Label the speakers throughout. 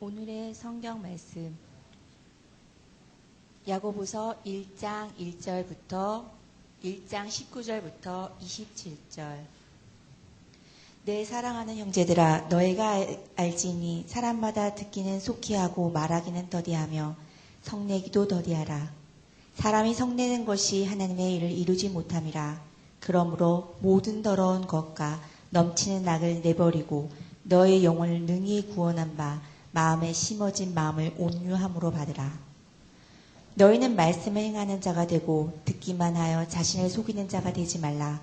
Speaker 1: 오늘의 성경 말씀 야고보서 1장 19절부터 27절. 내 사랑하는 형제들아, 너희가 알지니 사람마다 듣기는 속히 하고 말하기는 더디하며 성내기도 더디하라. 사람이 성내는 것이 하나님의 일을 이루지 못함이라. 그러므로 모든 더러운 것과 넘치는 악을 내버리고 너의 영혼을 능히 구원한 바 마음에 심어진 마음을 온유함으로 받으라. 너희는 말씀을 행하는 자가 되고 듣기만 하여 자신을 속이는 자가 되지 말라.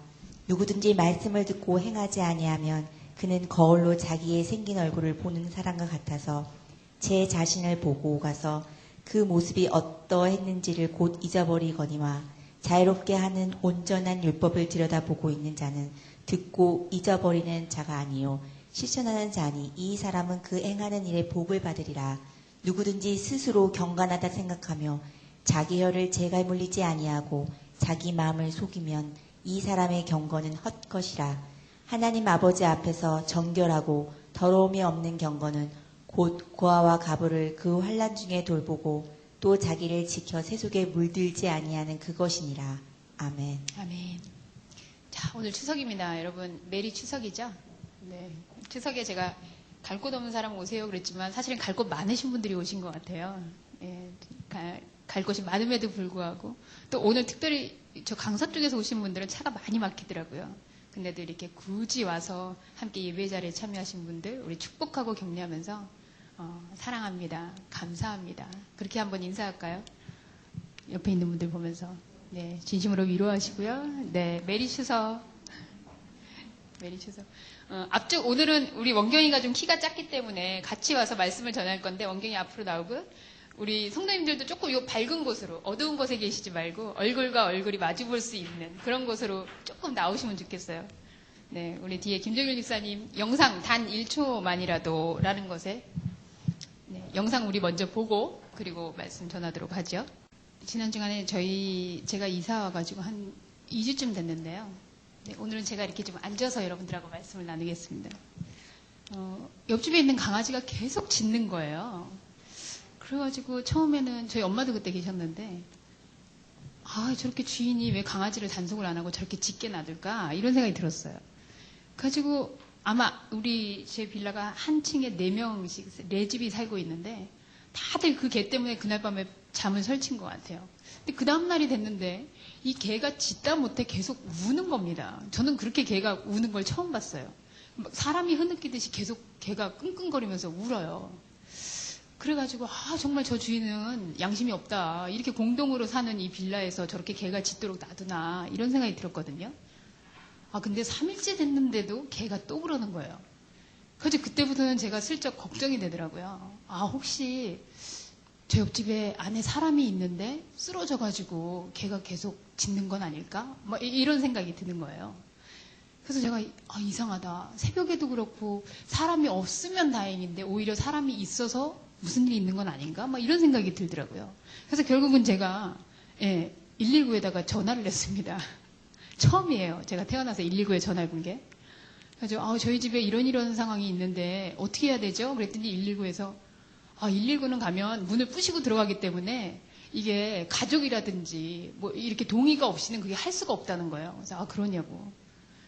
Speaker 1: 누구든지 말씀을 듣고 행하지 아니하면 그는 거울로 자기의 생긴 얼굴을 보는 사람과 같아서 제 자신을 보고 가서 그 모습이 어떠했는지를 곧 잊어버리거니와 자유롭게 하는 온전한 율법을 들여다보고 있는 자는 듣고 잊어버리는 자가 아니요 실천하는 자니 이 사람은 그 행하는 일에 복을 받으리라. 누구든지 스스로 경건하다 생각하며 자기 혀를 재갈 물리지 아니하고 자기 마음을 속이면 이 사람의 경건은 헛것이라. 하나님 아버지 앞에서 정결하고 더러움이 없는 경건은 곧 고아와 가부를 그 환난 중에 돌보고 또 자기를 지켜 세속에 물들지 아니하는 그것이니라. 아멘.
Speaker 2: 아멘. 자, 오늘 추석입니다. 여러분, 메리 추석이죠? 네. 추석에 제가 갈 곳 없는 사람 오세요 그랬지만 사실은 갈 곳 많으신 분들이 오신 것 같아요. 예, 갈 곳이 많음에도 불구하고 또 오늘 특별히 저 강서 쪽에서 오신 분들은 차가 많이 막히더라고요. 근데도 이렇게 굳이 와서 함께 예배 자리에 참여하신 분들 우리 축복하고 격려하면서 사랑합니다. 감사합니다. 그렇게 한번 인사할까요? 옆에 있는 분들 보면서. 네, 진심으로 위로하시고요. 네, 메리 추석. 메리 추석. 앞쪽 오늘은 우리 원경이가 좀 키가 작기 때문에 같이 와서 말씀을 전할 건데 원경이 앞으로 나오고 우리 성도님들도 조금 요 밝은 곳으로 어두운 곳에 계시지 말고 얼굴과 얼굴이 마주 볼 수 있는 그런 곳으로 조금 나오시면 좋겠어요. 네, 우리 뒤에 김정일 집사님 영상 단 1초만이라도 라는 것에 네, 영상 우리 먼저 보고 그리고 말씀 전하도록 하죠. 지난 주간에 제가 이사 와가지고 한 2주쯤 됐는데요. 네, 오늘은 제가 이렇게 좀 앉아서 여러분들하고 말씀을 나누겠습니다. 옆집에 있는 강아지가 계속 짖는 거예요. 그래가지고 처음에는 저희 엄마도 그때 계셨는데 저렇게 주인이 왜 강아지를 단속을 안 하고 저렇게 짖게 놔둘까 이런 생각이 들었어요. 그래가지고 아마 제 빌라가 한 층에 4명씩 4집이 살고 있는데 다들 그 개 때문에 그날 밤에 잠을 설친 것 같아요. 근데 그 다음날이 됐는데 이 개가 짖다 못해 계속 우는 겁니다. 저는 그렇게 개가 우는 걸 처음 봤어요. 사람이 흐느끼듯이 계속 개가 끙끙거리면서 울어요. 그래가지고 정말 저 주인은 양심이 없다. 이렇게 공동으로 사는 이 빌라에서 저렇게 개가 짖도록 놔두나 이런 생각이 들었거든요. 근데 3일째 됐는데도 개가 또 그러는 거예요. 그래서 그때부터는 제가 슬쩍 걱정이 되더라고요. 혹시 저 옆집에 안에 사람이 있는데 쓰러져가지고 걔가 계속 짖는 건 아닐까? 이런 생각이 드는 거예요. 그래서 제가 이상하다. 새벽에도 그렇고 사람이 없으면 다행인데 오히려 사람이 있어서 무슨 일이 있는 건 아닌가? 이런 생각이 들더라고요. 그래서 결국은 제가 119에다가 전화를 했습니다. 처음이에요. 제가 태어나서 119에 전화를 건 게. 그래서 저희 집에 이런 상황이 있는데 어떻게 해야 되죠? 그랬더니 119에서 119는 가면 문을 부시고 들어가기 때문에 이게 가족이라든지 이렇게 동의가 없이는 그게 할 수가 없다는 거예요. 그래서 그러냐고.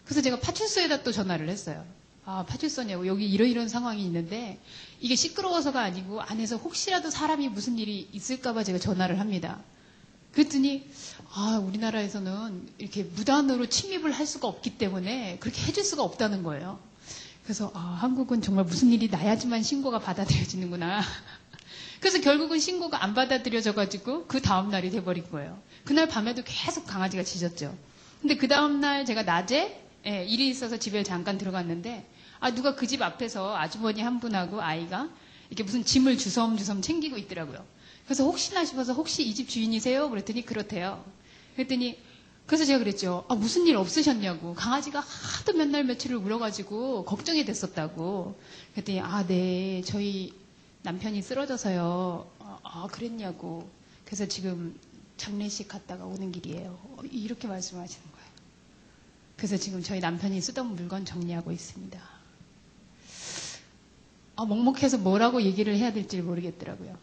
Speaker 2: 그래서 제가 파출소에다 또 전화를 했어요. 파출소냐고. 여기 이런 상황이 있는데 이게 시끄러워서가 아니고 안에서 혹시라도 사람이 무슨 일이 있을까봐 제가 전화를 합니다. 그랬더니 우리나라에서는 이렇게 무단으로 침입을 할 수가 없기 때문에 그렇게 해줄 수가 없다는 거예요. 그래서 한국은 정말 무슨 일이 나야지만 신고가 받아들여지는구나. 그래서 결국은 신고가 안 받아들여져가지고 그 다음날이 돼버린 거예요. 그날 밤에도 계속 강아지가 짖었죠. 근데 그 다음날 제가 낮에 일이 있어서 집에 잠깐 들어갔는데 누가 그 집 앞에서 아주머니 한 분하고 아이가 이렇게 무슨 짐을 주섬주섬 챙기고 있더라고요. 그래서 혹시나 싶어서 혹시 이 집 주인이세요? 그랬더니 그렇대요. 그랬더니 그래서 제가 그랬죠. 무슨 일 없으셨냐고. 강아지가 하도 몇 날 며칠을 울어가지고 걱정이 됐었다고. 그랬더니 네, 저희 남편이 쓰러져서요. 그랬냐고. 그래서 지금 장례식 갔다가 오는 길이에요. 이렇게 말씀하시는 거예요. 그래서 지금 저희 남편이 쓰던 물건 정리하고 있습니다. 먹먹해서 뭐라고 얘기를 해야 될지 모르겠더라고요.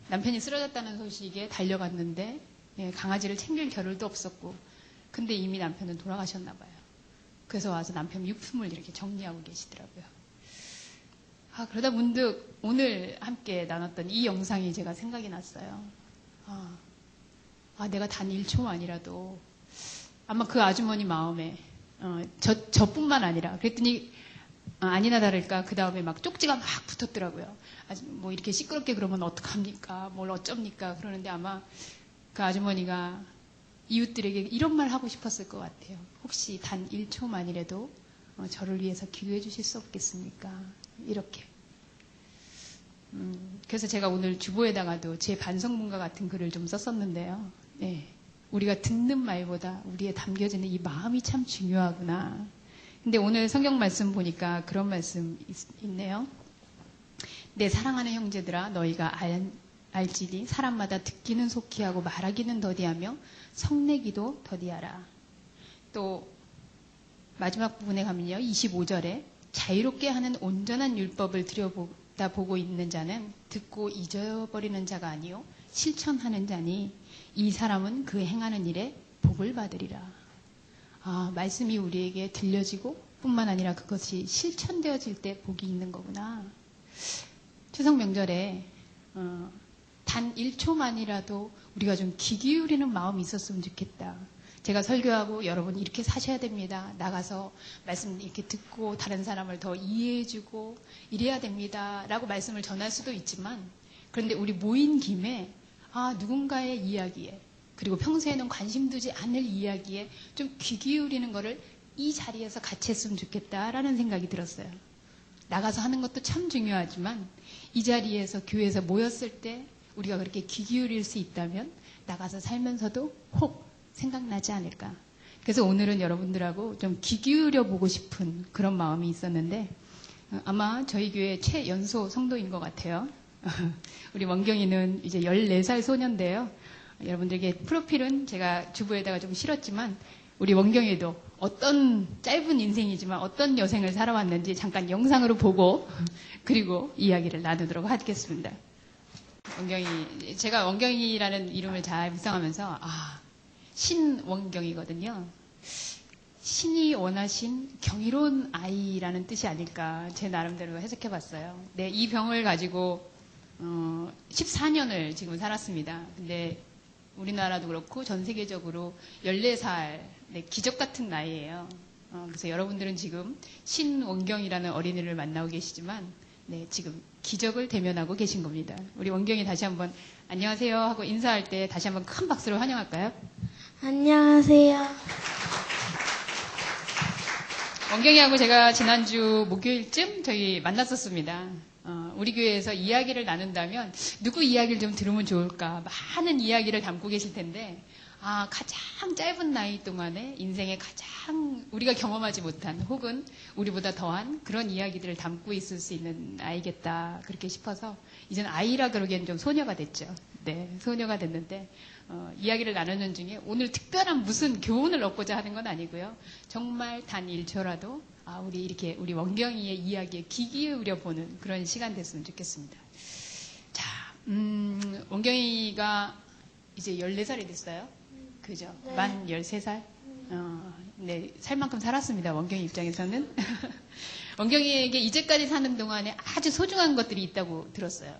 Speaker 2: 남편이 쓰러졌다는 소식에 달려갔는데 강아지를 챙길 겨를도 없었고, 근데 이미 남편은 돌아가셨나 봐요. 그래서 와서 남편 유품을 이렇게 정리하고 계시더라고요. 그러다 문득 오늘 함께 나눴던 이 영상이 제가 생각이 났어요. 내가 단 1초만이라도 아마 그 아주머니 마음에 저뿐만 아니라 그랬더니 아니나 다를까 그 다음에 막 쪽지가 막 붙었더라고요. 뭐 이렇게 시끄럽게 그러면 어떡합니까? 뭘 어쩝니까? 그러는데 아마 그 아주머니가 이웃들에게 이런 말 하고 싶었을 것 같아요. 혹시 단 1초만이라도 저를 위해서 기도해 주실 수 없겠습니까? 이렇게. 그래서 제가 오늘 주보에다가도 제 반성문과 같은 글을 좀 썼었는데요. 우리가 듣는 말보다 우리에 담겨지는 이 마음이 참 중요하구나. 근데 오늘 성경 말씀 보니까 그런 말씀 있네요. 내 사랑하는 형제들아, 너희가 알지니 사람마다 듣기는 속히 하고 말하기는 더디하며 성내기도 더디하라. 또 마지막 부분에 가면요, 25절에 자유롭게 하는 온전한 율법을 들여다보고 있는 자는 듣고 잊어버리는 자가 아니요 실천하는 자니 이 사람은 그 행하는 일에 복을 받으리라. 말씀이 우리에게 들려지고 뿐만 아니라 그것이 실천되어질 때 복이 있는 거구나. 추석 명절에 단 1초만이라도 우리가 좀 귀 기울이는 마음이 있었으면 좋겠다. 제가 설교하고 여러분 이렇게 사셔야 됩니다. 나가서 말씀 이렇게 듣고 다른 사람을 더 이해해주고 이래야 됩니다. 라고 말씀을 전할 수도 있지만, 그런데 우리 모인 김에 누군가의 이야기에, 그리고 평소에는 관심 두지 않을 이야기에 좀 귀 기울이는 거를 이 자리에서 같이 했으면 좋겠다라는 생각이 들었어요. 나가서 하는 것도 참 중요하지만 이 자리에서 교회에서 모였을 때 우리가 그렇게 귀 기울일 수 있다면 나가서 살면서도 혹 생각나지 않을까. 그래서 오늘은 여러분들하고 좀 귀 기울여 보고 싶은 그런 마음이 있었는데, 아마 저희 교회 최연소 성도인 것 같아요. 우리 원경이는 이제 14살 소년인데요. 여러분들에게 프로필은 제가 주부에다가 좀 실었지만, 우리 원경이도 어떤 짧은 인생이지만 어떤 여생을 살아왔는지 잠깐 영상으로 보고 그리고 이야기를 나누도록 하겠습니다. 원경이, 제가 원경이라는 이름을 잘 묵상하면서 신원경이거든요. 신이 원하신 경이로운 아이라는 뜻이 아닐까 제 나름대로 해석해봤어요. 네, 이 병을 가지고 14년을 지금 살았습니다. 근데 우리나라도 그렇고 전 세계적으로 14살, 기적 같은 나이예요. 그래서 여러분들은 지금 신원경이라는 어린이를 만나고 계시지만, 지금 기적을 대면하고 계신 겁니다. 우리 원경이 다시 한번 안녕하세요 하고 인사할 때 다시 한번 큰 박수로 환영할까요?
Speaker 3: 안녕하세요.
Speaker 2: 원경이하고 제가 지난주 목요일쯤 저희 만났었습니다. 우리 교회에서 이야기를 나눈다면 누구 이야기를 좀 들으면 좋을까, 많은 이야기를 담고 계실 텐데, 가장 짧은 나이 동안에 인생에 가장 우리가 경험하지 못한 혹은 우리보다 더한 그런 이야기들을 담고 있을 수 있는 아이겠다, 그렇게 싶어서 이제는 아이라 그러기엔 좀 소녀가 됐죠. 네, 소녀가 됐는데 이야기를 나누는 중에 오늘 특별한 무슨 교훈을 얻고자 하는 건 아니고요. 정말 단 1초라도 우리 이렇게 우리 원경이의 이야기에 귀 기울여 보는 그런 시간 됐으면 좋겠습니다. 자, 원경이가 이제 14살이 됐어요. 그죠?
Speaker 3: 네.
Speaker 2: 만 13살? 네, 살 만큼 살았습니다. 원경이 입장에서는. 원경이에게 이제까지 사는 동안에 아주 소중한 것들이 있다고 들었어요.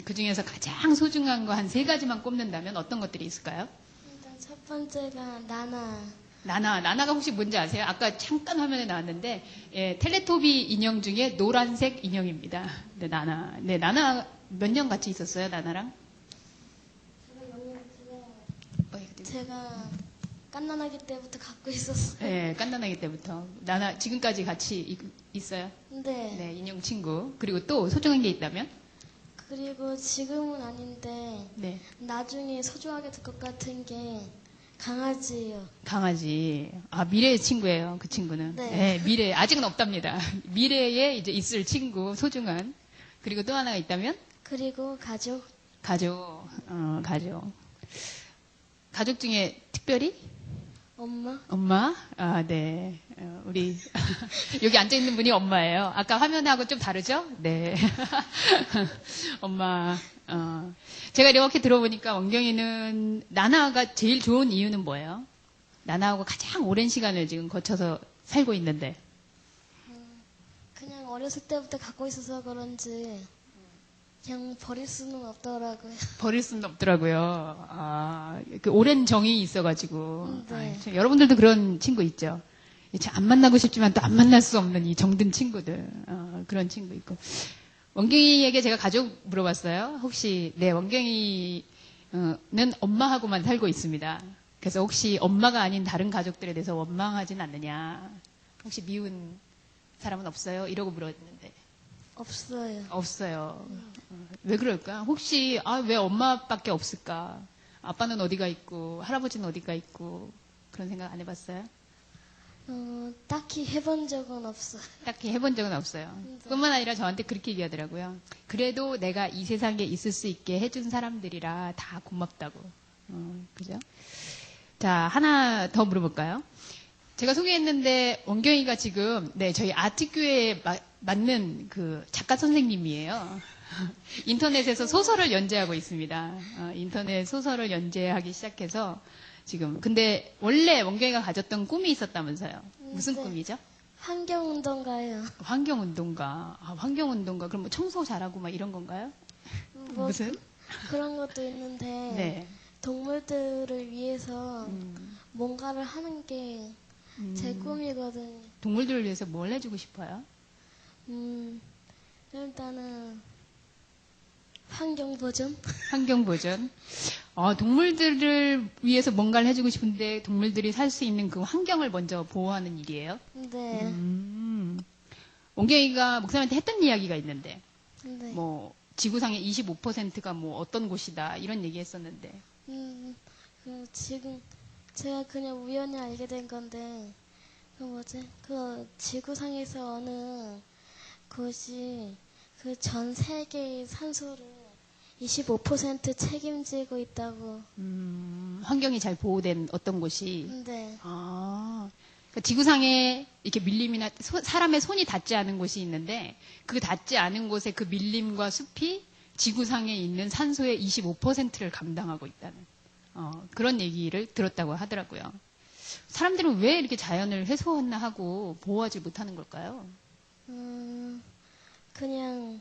Speaker 2: 그 중에서 가장 소중한 거 한 3가지만 꼽는다면 어떤 것들이 있을까요?
Speaker 3: 일단 첫 번째가 나나.
Speaker 2: 나나가 혹시 뭔지 아세요? 아까 잠깐 화면에 나왔는데, 텔레토비 인형 중에 노란색 인형입니다. 네, 나나. 네, 나나 몇 년 같이 있었어요, 나나랑?
Speaker 3: 제가 깐난아기 때부터 갖고 있었어요.
Speaker 2: 네, 깐난아기 때부터. 나나 지금까지 같이 있어요?
Speaker 3: 네.
Speaker 2: 네, 인형 친구. 그리고 또 소중한 게 있다면?
Speaker 3: 그리고 지금은 아닌데
Speaker 2: 네.
Speaker 3: 나중에 소중하게 될 것 같은 게 강아지예요.
Speaker 2: 강아지. 미래의 친구예요, 그 친구는.
Speaker 3: 네.
Speaker 2: 미래. 아직은 없답니다. 미래에 이제 있을 친구, 소중한. 그리고 또 하나가 있다면?
Speaker 3: 그리고 가족.
Speaker 2: 가족. 가족. 가족 중에 특별히?
Speaker 3: 엄마?
Speaker 2: 엄마? 아, 네. 우리, 여기 앉아있는 분이 엄마예요. 아까 화면하고 좀 다르죠? 네. 엄마, 제가 이렇게 들어보니까 원경이는 나나가 제일 좋은 이유는 뭐예요? 나나하고 가장 오랜 시간을 지금 거쳐서 살고 있는데.
Speaker 3: 그냥 어렸을 때부터 갖고 있어서 그런지 그냥 버릴 수는 없더라고요.
Speaker 2: 버릴 수는 없더라고요. 아, 그 오랜 정이 있어가지고.
Speaker 3: 네.
Speaker 2: 참, 여러분들도 그런 친구 있죠? 참 안 만나고 싶지만 또 안 만날 수 없는 이 정든 친구들. 그런 친구 있고. 원경이에게 제가 가족 물어봤어요. 혹시, 네, 원경이는 엄마하고만 살고 있습니다. 그래서 혹시 엄마가 아닌 다른 가족들에 대해서 원망하진 않느냐. 혹시 미운 사람은 없어요? 이러고 물었는데.
Speaker 3: 없어요.
Speaker 2: 없어요. 왜 그럴까? 혹시 왜 엄마밖에 없을까? 아빠는 어디가 있고 할아버지는 어디가 있고 그런 생각 안 해봤어요?
Speaker 3: 딱히 해본 적은 없어요.
Speaker 2: 딱히 해본 적은 없어요. 뿐만 아니라 저한테 그렇게 얘기하더라고요. 그래도 내가 이 세상에 있을 수 있게 해준 사람들이라 다 고맙다고. 그죠? 자, 하나 더 물어볼까요? 제가 소개했는데 원경이가 지금 네 저희 아트교회에 맞는 그 작가 선생님이에요. 인터넷에서 소설을 연재하고 있습니다. 인터넷 소설을 연재하기 시작해서 지금 근데 원래 원경이가 가졌던 꿈이 있었다면서요. 무슨
Speaker 3: 네.
Speaker 2: 꿈이죠?
Speaker 3: 환경운동가요.
Speaker 2: 환경운동가. 환경운동가. 그럼 뭐 청소 잘하고 막 이런 건가요?
Speaker 3: 뭐
Speaker 2: 무슨?
Speaker 3: 그런 것도 있는데
Speaker 2: 네.
Speaker 3: 동물들을 위해서 뭔가를 하는 게 제 꿈이거든요.
Speaker 2: 동물들을 위해서 뭘 해주고 싶어요?
Speaker 3: 일단은 환경 보존.
Speaker 2: 환경 보전. 동물들을 위해서 뭔가를 해주고 싶은데 동물들이 살 수 있는 그 환경을 먼저 보호하는 일이에요.
Speaker 3: 네.
Speaker 2: 원경이가 목사님한테 했던 이야기가 있는데,
Speaker 3: 네.
Speaker 2: 뭐 지구상의 25%가 뭐 어떤 곳이다 이런 얘기했었는데.
Speaker 3: 지금 제가 그냥 우연히 알게 된 건데 그 지구상에서 어느 곳이 그 전 세계의 산소를 25% 책임지고 있다고.
Speaker 2: 환경이 잘 보호된 어떤 곳이.
Speaker 3: 네.
Speaker 2: 그러니까 지구상에 이렇게 밀림이나 사람의 손이 닿지 않은 곳이 있는데 그 닿지 않은 곳에 그 밀림과 숲이 지구상에 있는 산소의 25%를 감당하고 있다는 그런 얘기를 들었다고 하더라고요. 사람들은 왜 이렇게 자연을 훼손나 하고 보호하지 못하는 걸까요?
Speaker 3: 그냥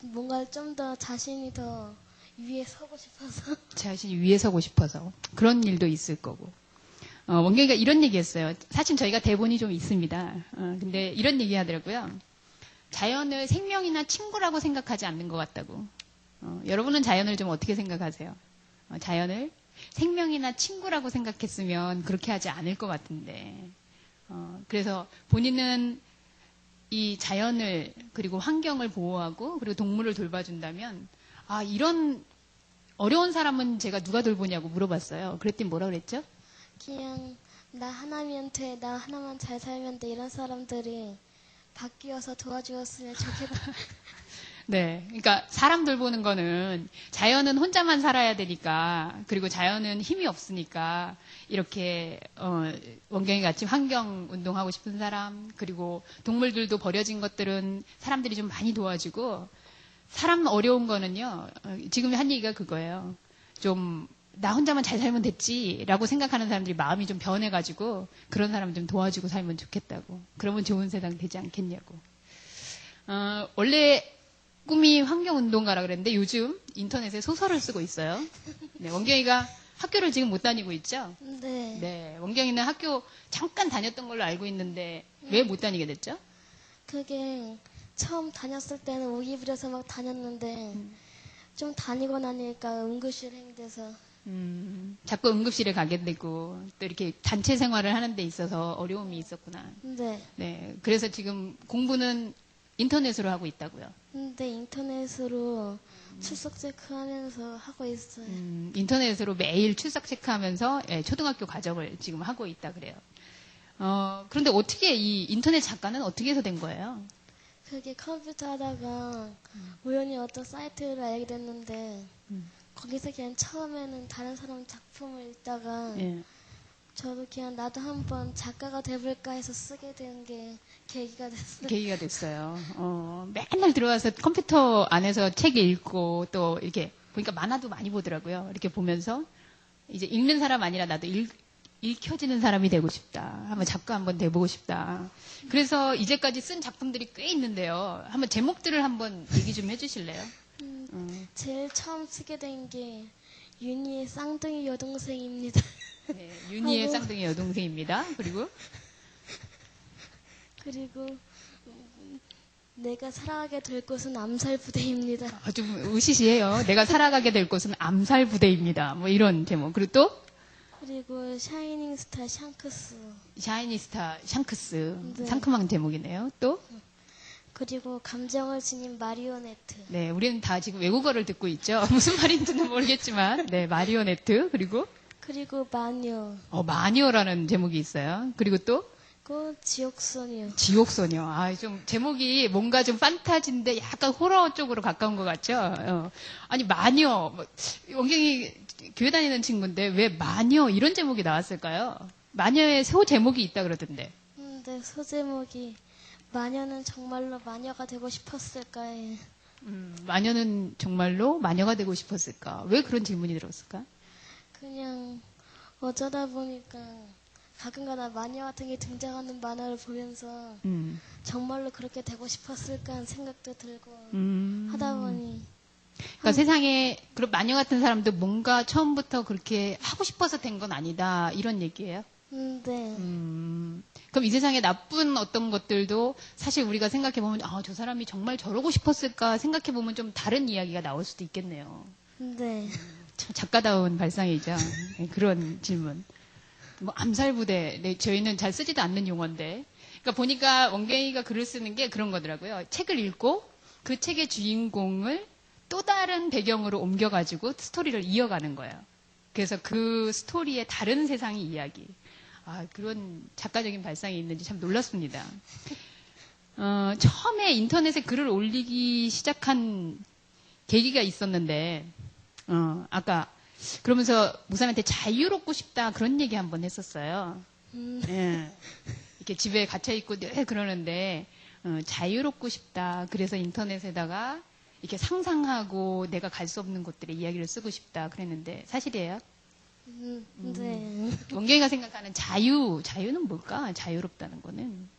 Speaker 3: 뭔가 좀 더 자신이 더 위에 서고 싶어서.
Speaker 2: 자신이 위에 서고 싶어서 그런 일도 있을 거고. 원경이가 이런 얘기했어요. 사실 저희가 대본이 좀 있습니다. 근데 이런 얘기 하더라고요. 자연을 생명이나 친구라고 생각하지 않는 것 같다고. 여러분은 자연을 좀 어떻게 생각하세요? 자연을 생명이나 친구라고 생각했으면 그렇게 하지 않을 것 같은데. 그래서 본인은 이 자연을 그리고 환경을 보호하고 그리고 동물을 돌봐준다면 이런 어려운 사람은 제가 누가 돌보냐고 물어봤어요. 그랬더니 뭐라 그랬죠?
Speaker 3: 그냥 나 하나면 돼, 나 하나만 잘 살면 돼 이런 사람들이 바뀌어서 도와주었으면 좋겠다.
Speaker 2: 네, 그러니까 사람 돌보는 거는 자연은 혼자만 살아야 되니까 그리고 자연은 힘이 없으니까 이렇게 원경이 같이 환경 운동하고 싶은 사람 그리고 동물들도 버려진 것들은 사람들이 좀 많이 도와주고 사람 어려운 거는요 지금 한 얘기가 그거예요. 좀 나 혼자만 잘 살면 됐지라고 생각하는 사람들이 마음이 좀 변해가지고 그런 사람 좀 도와주고 살면 좋겠다고. 그러면 좋은 세상 되지 않겠냐고. 원래 꿈이 환경운동가라 그랬는데 요즘 인터넷에 소설을 쓰고 있어요. 네, 원경이가 학교를 지금 못 다니고 있죠?
Speaker 3: 네.
Speaker 2: 네, 원경이는 학교 잠깐 다녔던 걸로 알고 있는데 왜 못 다니게 됐죠?
Speaker 3: 그게 처음 다녔을 때는 오기 부려서 막 다녔는데 좀 다니고 나니까 응급실 행돼서.
Speaker 2: 자꾸 응급실에 가게 되고 또 이렇게 단체 생활을 하는 데 있어서 어려움이 있었구나.
Speaker 3: 네.
Speaker 2: 네, 그래서 지금 공부는 인터넷으로 하고 있다고요.
Speaker 3: 근데 인터넷으로 출석 체크하면서 하고 있어요.
Speaker 2: 인터넷으로 매일 출석 체크하면서 초등학교 과정을 지금 하고 있다 그래요. 그런데 어떻게 이 인터넷 작가는 어떻게 해서 된 거예요?
Speaker 3: 그게 컴퓨터 하다가 우연히 어떤 사이트를 알게 됐는데 거기서 그냥 처음에는 다른 사람 작품을 읽다가
Speaker 2: 예.
Speaker 3: 저도 그냥 나도 한번 작가가 돼볼까 해서 쓰게 된 게 계기가 됐어요.
Speaker 2: 계기가 됐어요. 맨날 들어와서 컴퓨터 안에서 책 읽고 또 이렇게 보니까 만화도 많이 보더라고요. 이렇게 보면서 이제 읽는 사람 아니라 나도 읽혀지는 사람이 되고 싶다. 한번 작가 한번 돼보고 싶다. 그래서 이제까지 쓴 작품들이 꽤 있는데요. 한번 제목들을 한번 얘기 좀 해주실래요?
Speaker 3: 제일 처음 쓰게 된 게 윤희의 쌍둥이 여동생입니다.
Speaker 2: 네, 윤희의
Speaker 3: 아이고.
Speaker 2: 쌍둥이 여동생입니다. 그리고
Speaker 3: 그리고 내가 살아가게 될 곳은 암살 부대입니다.
Speaker 2: 좀 으시시해요. 내가 살아가게 될 곳은 암살 부대입니다. 뭐 이런 제목. 그리고 또
Speaker 3: 그리고 샤이닝 스타 샹크스.
Speaker 2: 샤이니스타 샹크스.
Speaker 3: 네.
Speaker 2: 상큼한 제목이네요. 또
Speaker 3: 그리고 감정을 지닌 마리오네트.
Speaker 2: 네, 우리는 다 지금 외국어를 듣고 있죠. 무슨 말인지는 모르겠지만, 네, 마리오네트. 그리고,
Speaker 3: 그리고 마녀.
Speaker 2: 마녀라는 제목이 있어요. 그리고 또,
Speaker 3: 그 지옥소녀.
Speaker 2: 지옥소녀. 아, 좀, 제목이 뭔가 좀 판타지인데 약간 호러 쪽으로 가까운 것 같죠? 아니, 마녀. 원경이 교회 다니는 친구인데 왜 마녀 이런 제목이 나왔을까요? 마녀의 소 제목이 있다 그러던데.
Speaker 3: 네, 소제목이 마녀는 정말로 마녀가 되고 싶었을까요?
Speaker 2: 마녀는 정말로 마녀가 되고 싶었을까? 왜 그런 질문이 들었을까?
Speaker 3: 그냥 어쩌다 보니까 가끔가다 마녀 같은 게 등장하는 만화를 보면서 정말로 그렇게 되고 싶었을까 하는 생각도 들고 하다 보니
Speaker 2: 그러니까 세상에 그런 마녀 같은 사람도 뭔가 처음부터 그렇게 하고 싶어서 된 건 아니다 이런 얘기예요.
Speaker 3: 네.
Speaker 2: 그럼 이 세상에 나쁜 어떤 것들도 사실 우리가 생각해 보면 저 사람이 정말 저러고 싶었을까 생각해 보면 좀 다른 이야기가 나올 수도 있겠네요.
Speaker 3: 네.
Speaker 2: 참 작가다운 발상이죠. 네, 그런 질문. 뭐 암살부대, 네, 저희는 잘 쓰지도 않는 용어인데. 그러니까 보니까 원경이가 글을 쓰는 게 그런 거더라고요. 책을 읽고 그 책의 주인공을 또 다른 배경으로 옮겨가지고 스토리를 이어가는 거예요. 그래서 그 스토리의 다른 세상의 이야기. 그런 작가적인 발상이 있는지 참 놀랐습니다. 처음에 인터넷에 글을 올리기 시작한 계기가 있었는데, 아까 그러면서 목사님한테 자유롭고 싶다 그런 얘기 한번 했었어요. 예. 이렇게 집에 갇혀 있고 늘 그러는데 자유롭고 싶다. 그래서 인터넷에다가 이렇게 상상하고 내가 갈 수 없는 곳들의 이야기를 쓰고 싶다 그랬는데 사실이에요?
Speaker 3: 네.
Speaker 2: 원경이가 생각하는 자유는 뭘까? 자유롭다는 거는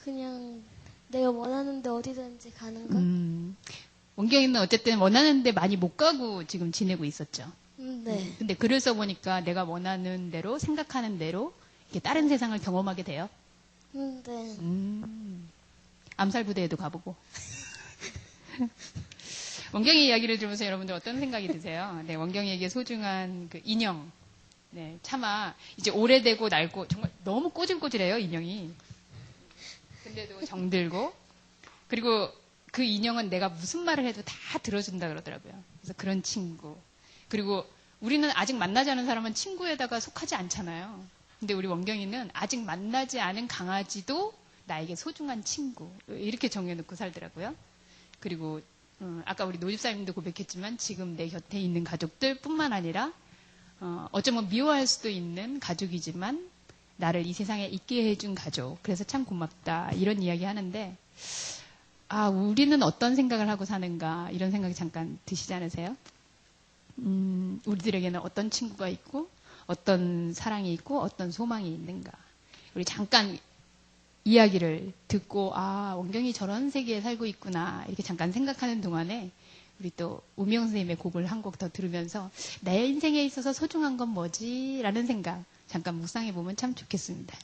Speaker 3: 그냥 내가 원하는데 어디든지 가는 거?
Speaker 2: 원경이는 어쨌든 원하는 데 많이 못 가고 지금 지내고 있었죠.
Speaker 3: 네.
Speaker 2: 근데 글을 써보니까 내가 원하는 대로 생각하는 대로 이렇게 다른 세상을 경험하게 돼요.
Speaker 3: 네.
Speaker 2: 암살부대에도 가보고. 원경이 이야기를 들으면서 여러분들 어떤 생각이 드세요? 네, 원경이에게 소중한 그 인형. 네, 차마 이제 오래되고 낡고 정말 너무 꼬질꼬질해요, 인형이. 근데도 정들고. 그리고 그 인형은 내가 무슨 말을 해도 다 들어준다 그러더라고요. 그래서 그런 친구. 그리고 우리는 아직 만나지 않은 사람은 친구에다가 속하지 않잖아요. 근데 우리 원경이는 아직 만나지 않은 강아지도 나에게 소중한 친구. 이렇게 정해놓고 살더라고요. 그리고 아까 우리 노집사님도 고백했지만 지금 내 곁에 있는 가족들 뿐만 아니라 어쩌면 미워할 수도 있는 가족이지만 나를 이 세상에 있게 해준 가족. 그래서 참 고맙다. 이런 이야기 하는데 우리는 어떤 생각을 하고 사는가 이런 생각이 잠깐 드시지 않으세요? 우리들에게는 어떤 친구가 있고 어떤 사랑이 있고 어떤 소망이 있는가. 우리 잠깐 이야기를 듣고 원경이 저런 세계에 살고 있구나 이렇게 잠깐 생각하는 동안에 우리 또 우명 선생님의 곡을 한 곡 더 들으면서 내 인생에 있어서 소중한 건 뭐지? 라는 생각 잠깐 묵상해 보면 참 좋겠습니다.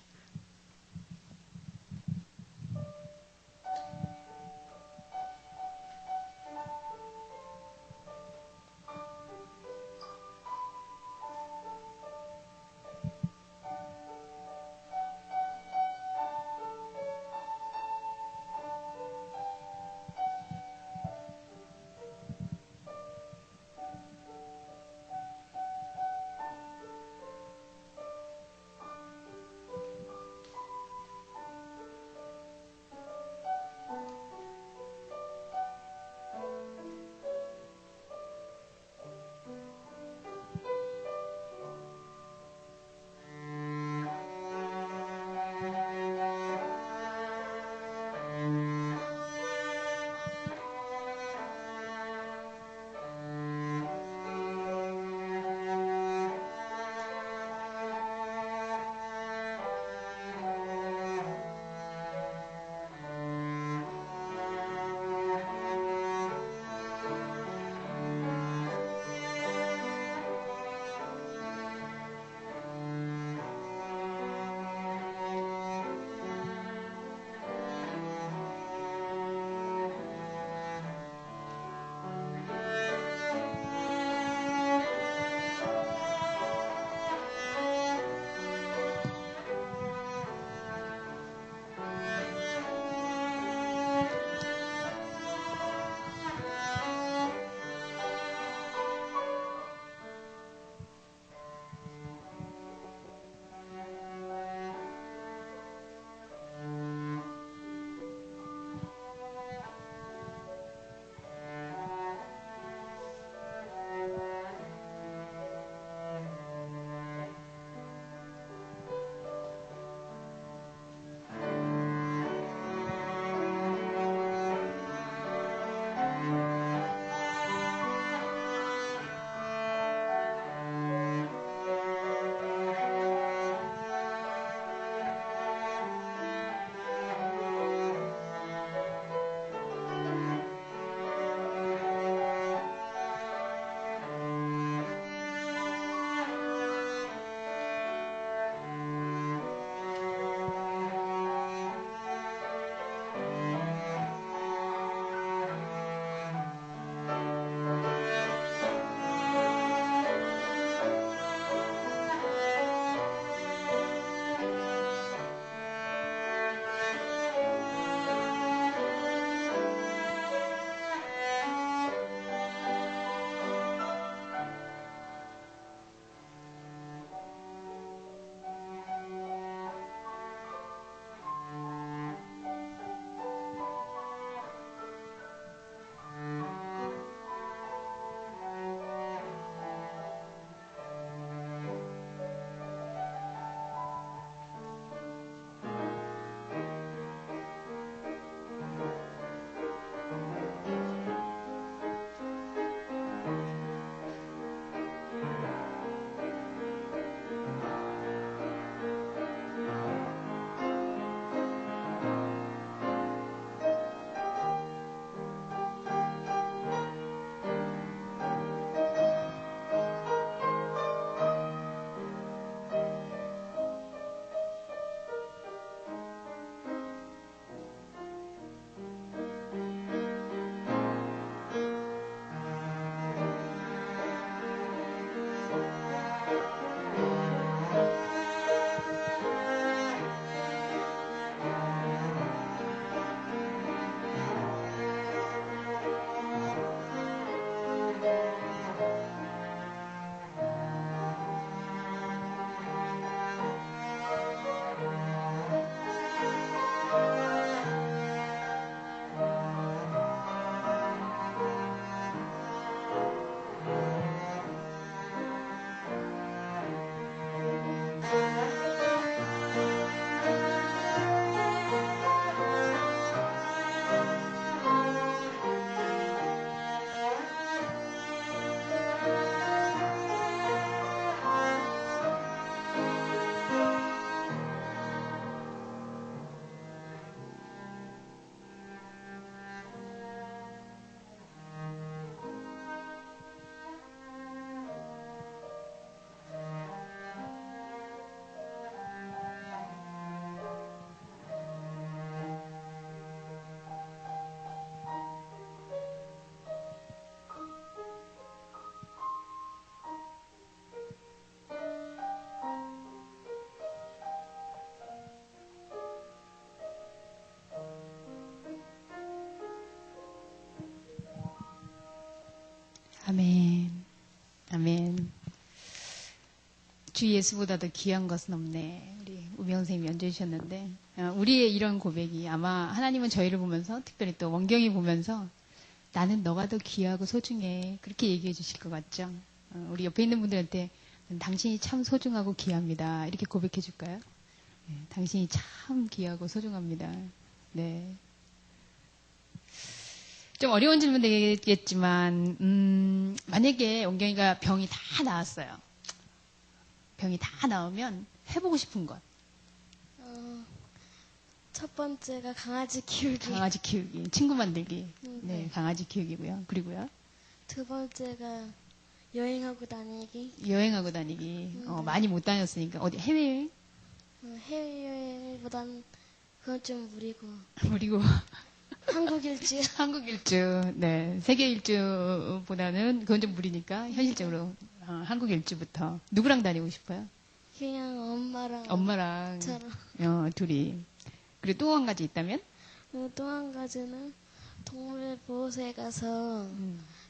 Speaker 2: 아멘. 아멘. 주 예수보다도 귀한 것은 없네. 우리 우명 선생님이 연주해 주셨는데, 우리의 이런 고백이 아마 하나님은 저희를 보면서, 특별히 또 원경이 보면서 나는 너가 더 귀하고 소중해. 그렇게 얘기해 주실 것 같죠? 우리 옆에 있는 분들한테 당신이 참 소중하고 귀합니다. 이렇게 고백해 줄까요? 네, 당신이 참 귀하고 소중합니다. 네. 좀 어려운 질문 되겠지만, 만약에 원경이가 병이 다 나았어요. 병이 다 나오면 해보고 싶은 것.
Speaker 3: 첫 번째가 강아지 키우기.
Speaker 2: 강아지 키우기. 친구 만들기. 네, 강아지 키우기고요. 그리고요.
Speaker 3: 두 번째가 여행하고 다니기.
Speaker 2: 여행하고 다니기. 많이 못 다녔으니까. 어디, 해외여행?
Speaker 3: 해외여행보단 그건 좀 무리고.
Speaker 2: 그리고
Speaker 3: 한국 일주.
Speaker 2: 한국 일주. 네, 세계 일주보다는 그건 좀 무리니까 현실적으로 한국 일주부터. 누구랑 다니고 싶어요?
Speaker 3: 그냥 엄마랑.
Speaker 2: 엄마랑.
Speaker 3: 저랑.
Speaker 2: 둘이. 그리고 또 한 가지 있다면?
Speaker 3: 또 한 가지는 동물보호소에 가서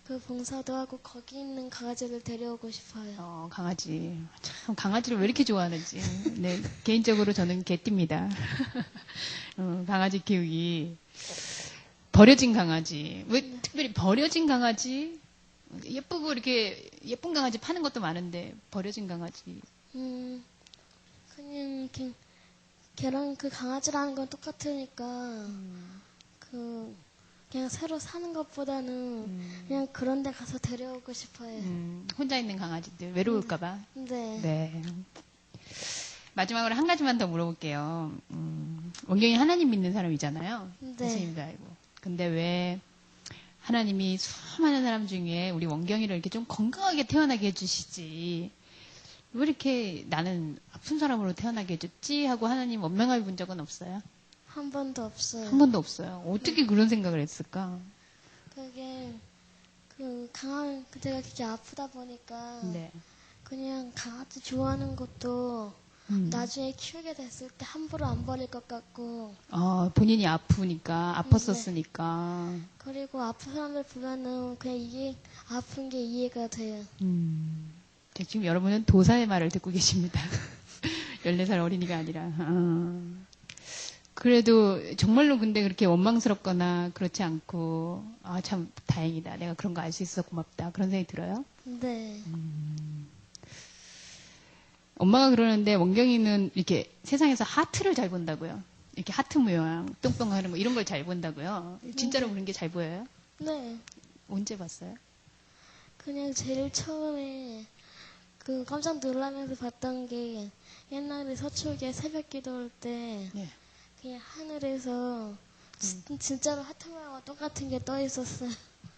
Speaker 3: 그 봉사도 하고 거기 있는 강아지를 데려오고 싶어요.
Speaker 2: 강아지. 참, 강아지를 왜 이렇게 좋아하는지. 네, 개인적으로 저는 개띠입니다. 강아지 키우기. 버려진 강아지. 왜 특별히 버려진 강아지? 예쁘고 이렇게 예쁜 강아지 파는 것도 많은데, 버려진 강아지.
Speaker 3: 그냥 걔랑 그 강아지라는 건 똑같으니까 그냥 새로 사는 것보다는 그냥 그런 데 가서 데려오고 싶어요.
Speaker 2: 혼자 있는 강아지들 외로울까봐.
Speaker 3: 네.
Speaker 2: 네. 마지막으로 한 가지만 더 물어볼게요. 원경이 하나님 믿는 사람이잖아요.
Speaker 3: 네.
Speaker 2: 예수님도 알고. 근데 왜 하나님이 수많은 사람 중에 우리 원경이를 이렇게 좀 건강하게 태어나게 해주시지? 왜 이렇게 나는 아픈 사람으로 태어나게 해줬지? 하고 하나님 원망해 본 적은 없어요?
Speaker 3: 한 번도 없어요.
Speaker 2: 한 번도 없어요. 어떻게 그런 생각을 했을까?
Speaker 3: 그게 제가 그렇게 아프다 보니까
Speaker 2: 네.
Speaker 3: 그냥 강아지 좋아하는 것도 나중에 키우게 됐을 때 함부로 안 버릴 것 같고.
Speaker 2: 본인이 아프니까, 아팠었으니까.
Speaker 3: 그리고 아픈 사람들 보면은 그냥 이게 아픈 게 이해가 돼요.
Speaker 2: 지금 여러분은 도사의 말을 듣고 계십니다. 14살 어린이가 아니라. 그래도 정말로 근데 그렇게 원망스럽거나 그렇지 않고, 참 다행이다. 내가 그런 거 알 수 있어 고맙다. 그런 생각이 들어요?
Speaker 3: 네.
Speaker 2: 엄마가 그러는데 원경이는 이렇게 세상에서 하트를 잘 본다고요. 이렇게 하트 모양, 똥똥하는 거 이런 걸 잘 본다고요. 진짜로 그런 게 잘 보여요?
Speaker 3: 네.
Speaker 2: 언제 봤어요?
Speaker 3: 그냥 제일 처음에 깜짝 놀라면서 봤던 게 옛날에 서초구에 새벽 기도할 때
Speaker 2: 네.
Speaker 3: 그냥 하늘에서 진짜로 하트 모양과 똑같은 게 떠 있었어요.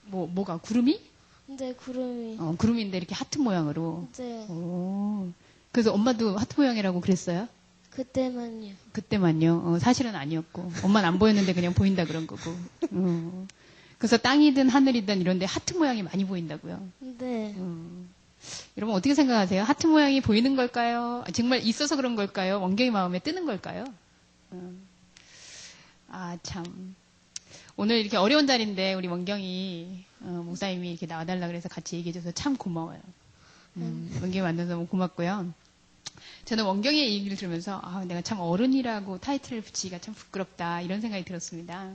Speaker 2: 뭐가 구름이?
Speaker 3: 근데 구름이.
Speaker 2: 구름인데 이렇게 하트 모양으로.
Speaker 3: 네.
Speaker 2: 오. 그래서 엄마도 하트 모양이라고 그랬어요?
Speaker 3: 그때만요.
Speaker 2: 그때만요. 사실은 아니었고. 엄마는 안 보였는데 그냥 보인다 그런 거고. 그래서 땅이든 하늘이든 이런데 하트 모양이 많이 보인다고요.
Speaker 3: 네.
Speaker 2: 여러분 어떻게 생각하세요? 하트 모양이 보이는 걸까요? 정말 있어서 그런 걸까요? 원경이 마음에 뜨는 걸까요? 참. 오늘 이렇게 어려운 자리인데 우리 원경이 목사님이 이렇게 나와달라 그래서 같이 얘기해줘서 참 고마워요. 원경이 만나서 너무 고맙고요. 저는 원경이의 얘기를 들으면서 내가 참 어른이라고 타이틀을 붙이기가 참 부끄럽다 이런 생각이 들었습니다.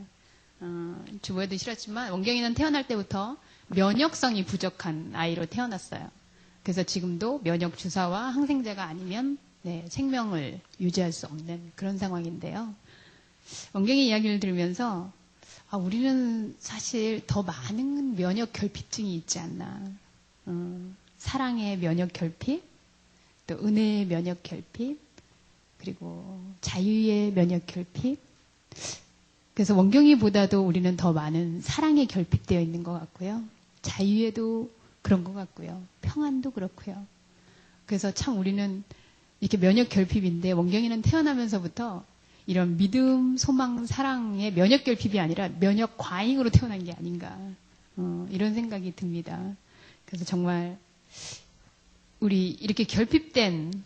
Speaker 2: 주부에도 싫었지만 원경이는 태어날 때부터 면역성이 부족한 아이로 태어났어요. 그래서 지금도 면역 주사와 항생제가 아니면 생명을 유지할 수 없는 그런 상황인데요. 원경이 이야기를 들으면서 우리는 사실 더 많은 면역 결핍증이 있지 않나. 사랑의 면역 결핍, 또 은혜의 면역 결핍, 그리고 자유의 면역 결핍. 그래서 원경이보다도 우리는 더 많은 사랑에 결핍되어 있는 것 같고요. 자유에도 그런 것 같고요. 평안도 그렇고요. 그래서 참 우리는 이렇게 면역 결핍인데 원경이는 태어나면서부터 이런 믿음, 소망, 사랑의 면역 결핍이 아니라 면역 과잉으로 태어난 게 아닌가. 이런 생각이 듭니다. 그래서 정말 우리 이렇게 결핍된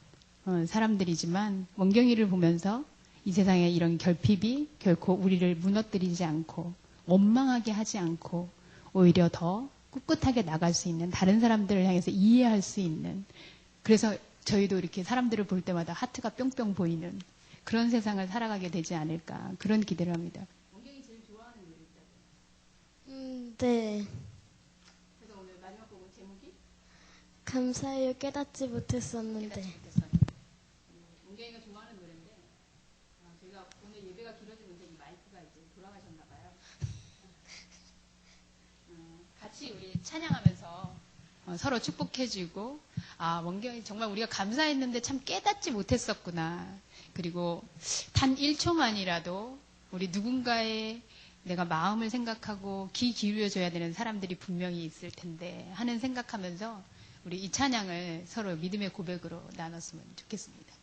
Speaker 2: 사람들이지만 원경이를 보면서 이 세상에 이런 결핍이 결코 우리를 무너뜨리지 않고 원망하게 하지 않고 오히려 더 꿋꿋하게 나갈 수 있는, 다른 사람들을 향해서 이해할 수 있는, 그래서 저희도 이렇게 사람들을 볼 때마다 하트가 뿅뿅 보이는 그런 세상을 살아가게 되지 않을까, 그런 기대를 합니다. 원경이 제일 좋아하는 노래 있다고요?
Speaker 3: 네.
Speaker 2: 그래서 오늘 마지막 곡은 제목이?
Speaker 3: 감사해요. 깨닫지 못했었는데.
Speaker 2: 원경이가 좋아하는 노래인데, 제가 오늘 예배가 길어지면서 이 마이크가 이제 돌아가셨나 봐요. 같이 우리 찬양하면서 서로 축복해주고, 원경이 정말 우리가 감사했는데 참 깨닫지 못했었구나. 그리고 단 1초만이라도 우리 누군가의 내가 마음을 생각하고 귀 기울여줘야 되는 사람들이 분명히 있을 텐데 하는 생각하면서 우리 이 찬양을 서로 믿음의 고백으로 나눴으면 좋겠습니다.